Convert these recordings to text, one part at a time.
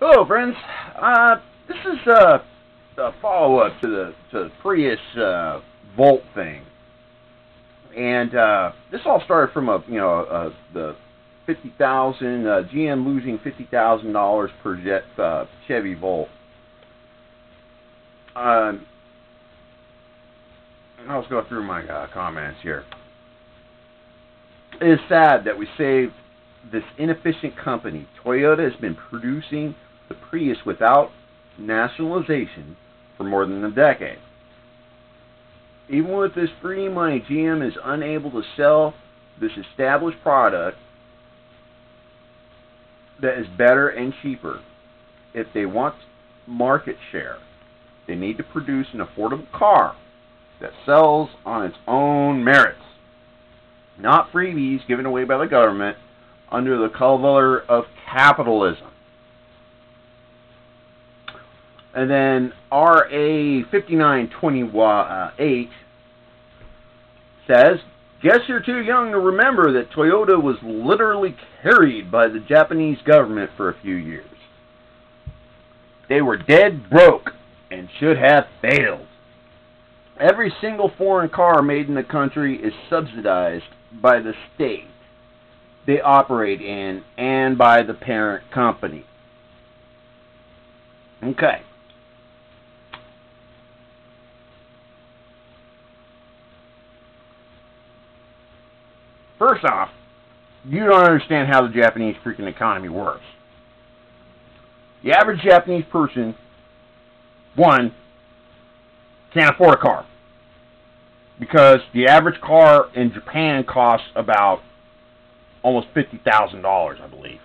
Hello, friends. This is a follow-up to the Prius Volt thing, and this all started from the 50,000 GM losing $50,000 per Chevy Volt. I'll just go through my comments here. It is sad that we saved this inefficient company. Toyota has been producing the Prius without nationalization for more than a decade. Even with this free money, GM is unable to sell this established product that is better and cheaper. If they want market share, they need to produce an affordable car that sells on its own merits, not freebies given away by the government under the cover of capitalism. And then RA 5928 says, guess you're too young to remember that Toyota was literally carried by the Japanese government for a few years. They were dead broke and should have failed. Every single foreign car made in the country is subsidized by the state they operate in and by the parent company. Okay. First off, you don't understand how the Japanese freaking economy works. The average Japanese person, one, can't afford a car, because the average car in Japan costs about almost $50,000, I believe.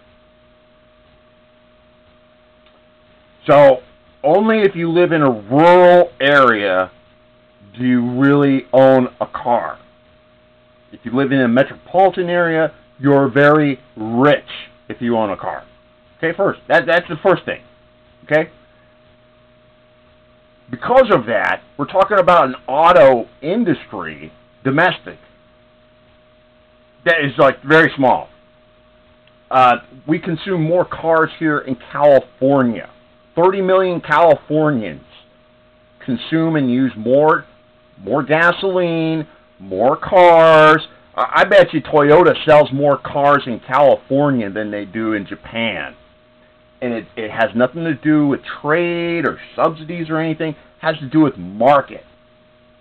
So only if you live in a rural area do you really own a car. If you live in a metropolitan area, you're very rich if you own a car. Okay, that's the first thing. Okay? Because of that, we're talking about an auto industry, domestic, that is like very small. We consume more cars here in California. 30 million Californians consume and use more gasoline, more cars. I bet you Toyota sells more cars in California than they do in Japan. And it has nothing to do with trade or subsidies or anything. It has to do with market.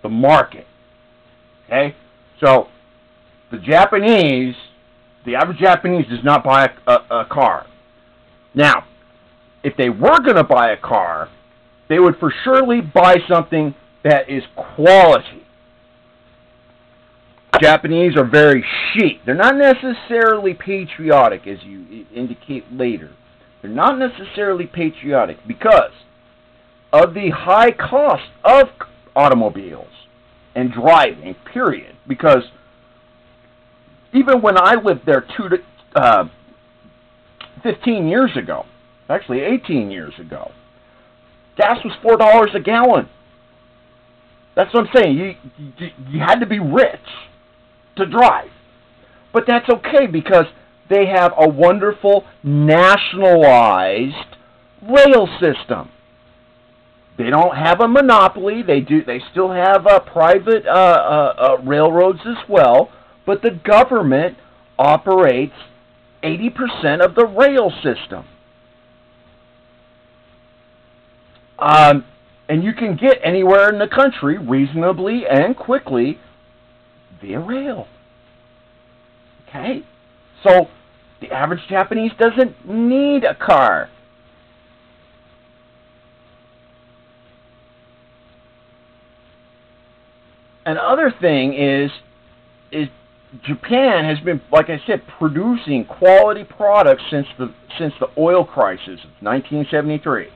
The market. Okay? So, the average Japanese does not buy a car. Now, if they were going to buy a car, they would for surely buy something that is quality. Japanese are very chic. They're not necessarily patriotic, as you indicate later. They're not necessarily patriotic because of the high cost of automobiles and driving, period. Because even when I lived there 15 years ago, actually 18 years ago, gas was $4 a gallon. That's what I'm saying. You had to be rich to drive. But that's okay because they have a wonderful nationalized rail system. They don't have a monopoly. They still have private railroads as well, but the government operates 80% of the rail system. And you can get anywhere in the country reasonably and quickly via rail. Okay? So, the average Japanese doesn't need a car. Another thing is Japan has been, like I said, producing quality products since the oil crisis of 1973.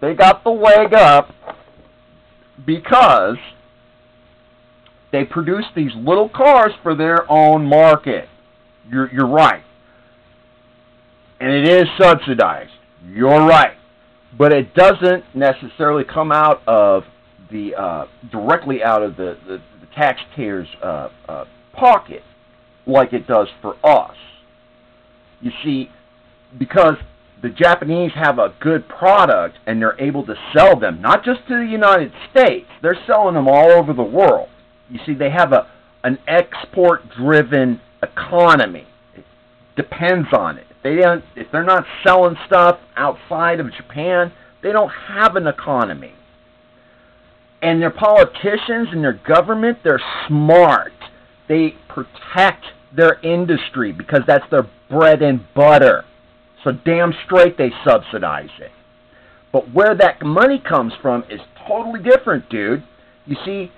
They got the leg up because they produce these little cars for their own market. You're right. And it is subsidized. You're right. But it doesn't necessarily come out of directly out of the taxpayer's pocket like it does for us. You see, because the Japanese have a good product and they're able to sell them, not just to the United States, they're selling them all over the world. You see, they have an export-driven economy. It depends on it. If they're not selling stuff outside of Japan, they don't have an economy. And their politicians and their government, they're smart. They protect their industry because that's their bread and butter. So damn straight they subsidize it. But where that money comes from is totally different, dude. You see,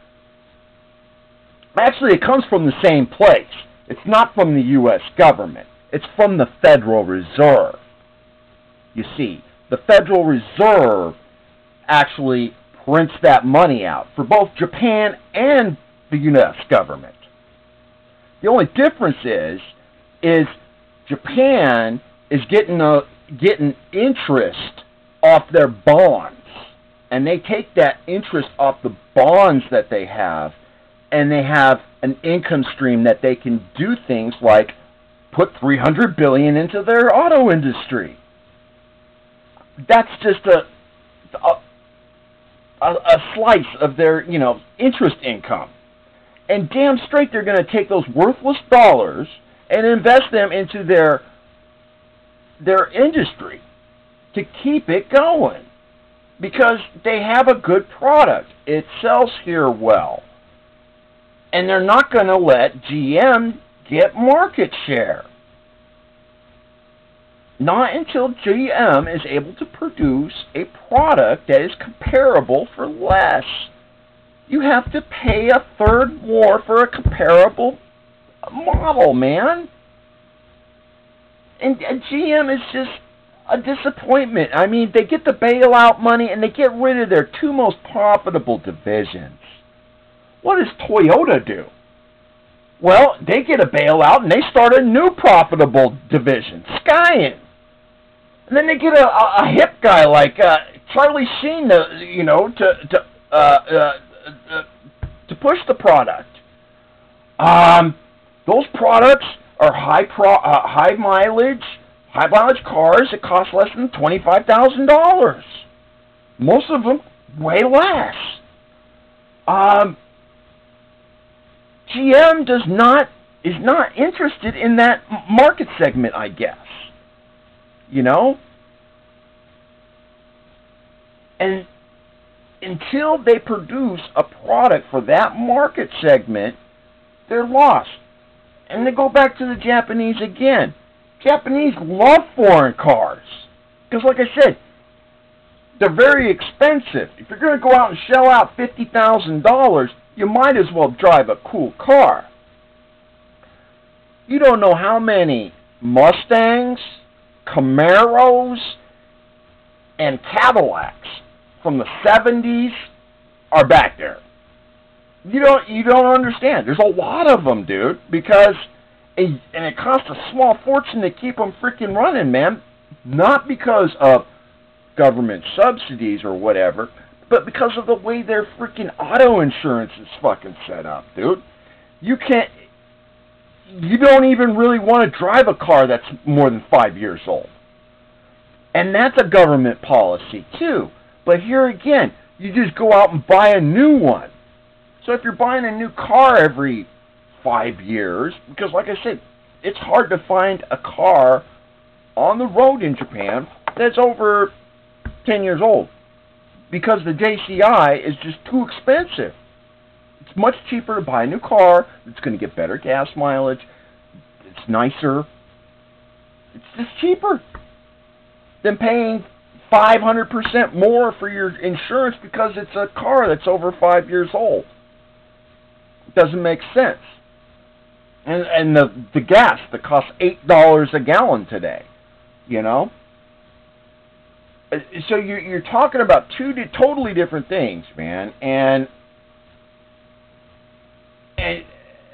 actually it comes from the same place. It's not from the U.S. government. It's from the Federal Reserve. You see, the Federal Reserve actually prints that money out for both Japan and the U.S. government. The only difference is Japan is getting interest off their bonds, and they take that interest off the bonds that they have, and they have an income stream that they can do things like put $300 billion into their auto industry. That's just a slice of their, interest income. And damn straight they're going to take those worthless dollars and invest them into their industry to keep it going. Because they have a good product. It sells here well. And they're not going to let GM get market share. Not until GM is able to produce a product that is comparable for less. You have to pay a third more for a comparable model, man. And GM is just a disappointment. I mean, they get the bailout money and they get rid of their two most profitable divisions. What does Toyota do? Well, they get a bailout and they start a new profitable division, Scion. And then they get a hip guy like Charlie Sheen, to push the product. Those products are high mileage cars that cost less than $25,000. Most of them way less. GM is not interested in that market segment, I guess. And until they produce a product for that market segment, they're lost. And they go back to the Japanese again. Japanese love foreign cars. Because like I said, they're very expensive. If you're going to go out and shell out $50,000, you might as well drive a cool car. You don't know how many Mustangs, Camaros, and Cadillacs from the 70s are back there. You don't understand. There's a lot of them, dude, because and it costs a small fortune to keep them freaking running, man. Not because of government subsidies or whatever, but because of the way their freaking auto insurance is fucking set up, dude. You don't even really want to drive a car that's more than 5 years old. And that's a government policy, too. But here again, you just go out and buy a new one. So if you're buying a new car every 5 years, because like I said, it's hard to find a car on the road in Japan that's over 10 years old. Because the JCI is just too expensive. It's much cheaper to buy a new car. It's going to get better gas mileage. It's nicer. It's just cheaper than paying 500% more for your insurance because it's a car that's over 5 years old. It doesn't make sense. And the gas that costs $8 a gallon today, So you're talking about two totally different things, man. And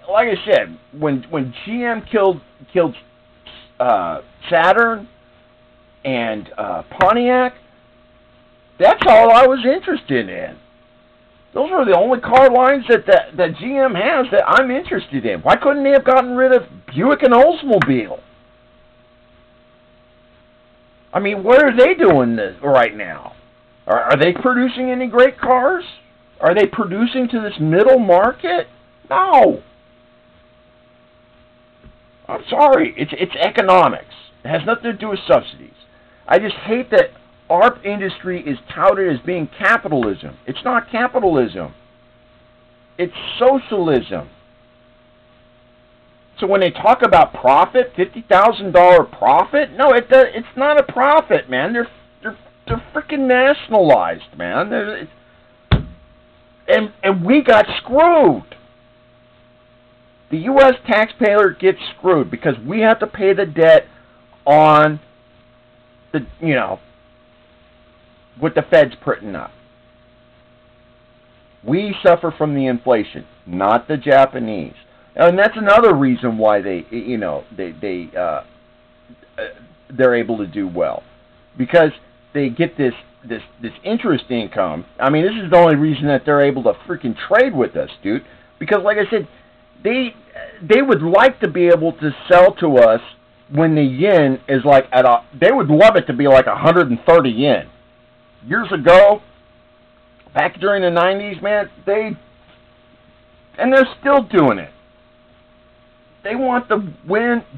like I said, when GM killed Saturn and Pontiac, that's all I was interested in. Those are the only car lines that GM has that I'm interested in. Why couldn't they have gotten rid of Buick and Oldsmobile? I mean, what are they doing this right now? Are they producing any great cars? Are they producing to this middle market? No. I'm sorry. It's economics. It has nothing to do with subsidies. I just hate that our industry is touted as being capitalism. It's not capitalism. It's socialism. So when they talk about profit, $50,000 profit, no, it's not a profit, man. They're freaking nationalized, man. And we got screwed. The U.S. taxpayer gets screwed because we have to pay the debt on the, what the Fed's printing up. We suffer from the inflation, not the Japanese. And that's another reason why they're able to do well, because they get this interest income. I mean, this is the only reason that they're able to freaking trade with us, dude. Because, like I said, they would like to be able to sell to us when the yen is like they would love it to be like 130 yen. Years ago, back during the 90s, man, and they're still doing it. They want the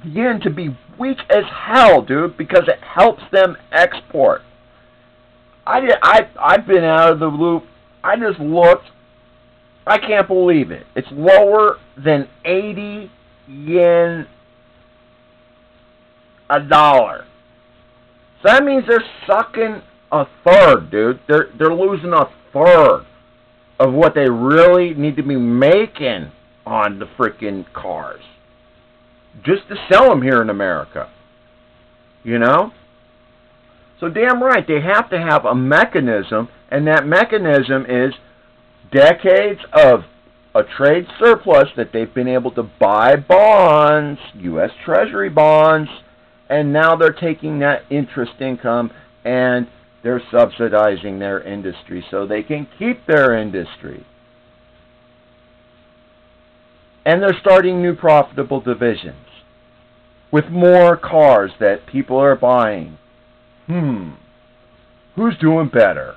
yen to be weak as hell, dude, because it helps them export. I've been out of the loop. I just looked. I can't believe it. It's lower than 80 yen a dollar. So that means they're sucking a third, dude. They're losing a third of what they really need to be making on the freaking cars, just to sell them here in America. So damn right, they have to have a mechanism, and that mechanism is decades of a trade surplus that they've been able to buy bonds, U.S. Treasury bonds, and now they're taking that interest income and they're subsidizing their industry so they can keep their industry. And they're starting new profitable divisions with more cars that people are buying. Who's doing better?